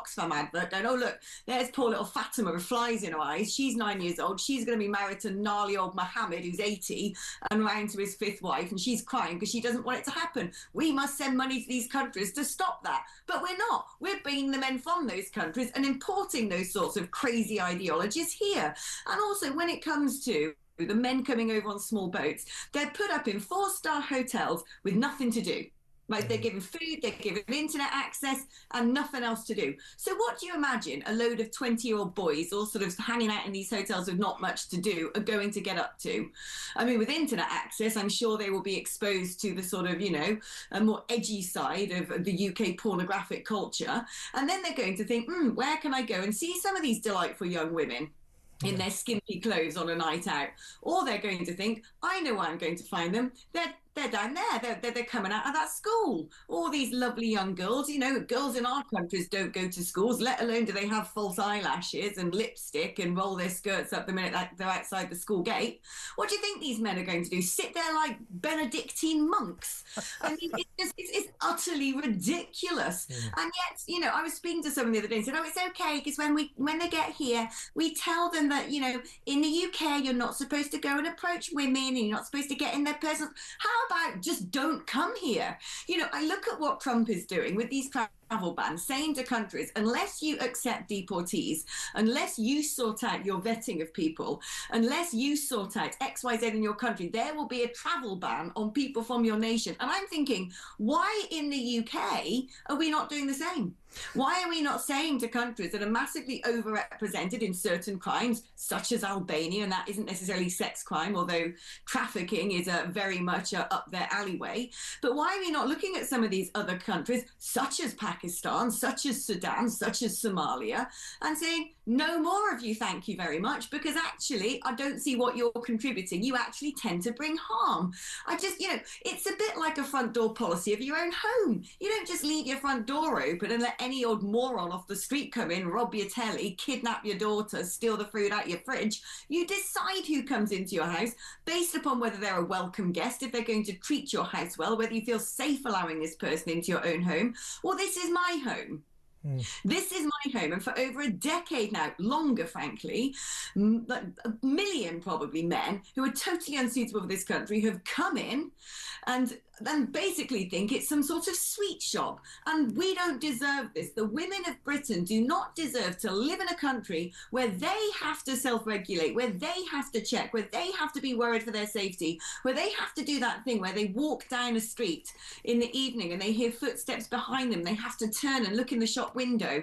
Oxfam advert going, oh, look, there's poor little Fatima with flies in her eyes. She's 9 years old. She's going to be married to gnarly old Mohammed, who's 80 and round to his fifth wife. And she's crying because she doesn't want it to happen. We must send money to these countries to stop that. But we're not. We're bringing the men from those countries and importing those sorts of crazy ideologies here. And also, when it comes to the men coming over on small boats, they're put up in four-star hotels with nothing to do. Like, they're given food, they're given internet access, and nothing else to do. So what do you imagine a load of 20-year-old boys all sort of hanging out in these hotels with not much to do are going to get up to? I mean, with internet access, I'm sure they will be exposed to the sort of, a more edgy side of the UK pornographic culture. And then they're going to think, where can I go and see some of these delightful young women in their skimpy clothes on a night out? Or they're going to think, I know where I'm going to find them. They're down there. They're coming out of that school. All these lovely young girls. Girls in our countries don't go to schools, let alone do they have false eyelashes and lipstick and roll their skirts up the minute they're outside the school gate. What do you think these men are going to do? Sit there like Benedictine monks? I mean, it's utterly ridiculous. And yet, I was speaking to someone the other day and said, oh, it's okay, because when they get here, we tell them that, in the UK, you're not supposed to go and approach women and you're not supposed to get in their personal. How about just don't come here? I look at what Trump is doing with these travel bans, saying to countries, unless you accept deportees, unless you sort out your vetting of people, unless you sort out XYZ in your country, there will be a travel ban on people from your nation. And I'm thinking, why in the UK are we not doing the same? Why are we not saying to countries that are massively overrepresented in certain crimes, such as Albania, and that isn't necessarily sex crime, although trafficking is very much up their alleyway, but why are we not looking at some of these other countries, such as Pakistan, such as Sudan, such as Somalia, and saying, no more of you, thank you very much, because actually I don't see what you're contributing. You actually tend to bring harm. It's a bit like a front door policy of your own home. You don't just leave your front door open and let any old moron off the street come in, rob your telly, kidnap your daughter, steal the food out your fridge. You decide who comes into your house based upon whether they're a welcome guest, if they're going to treat your house well, whether you feel safe allowing this person into your own home. Well, this is my home. This is my home, and for over a decade now, longer, frankly, a million probably men who are totally unsuitable for this country have come in and basically think it's some sort of sweet shop. And we don't deserve this. The women of Britain do not deserve to live in a country where they have to self-regulate, where they have to check, where they have to be worried for their safety, where they have to do that thing where they walk down a street in the evening and they hear footsteps behind them. They have to turn and look in the shop window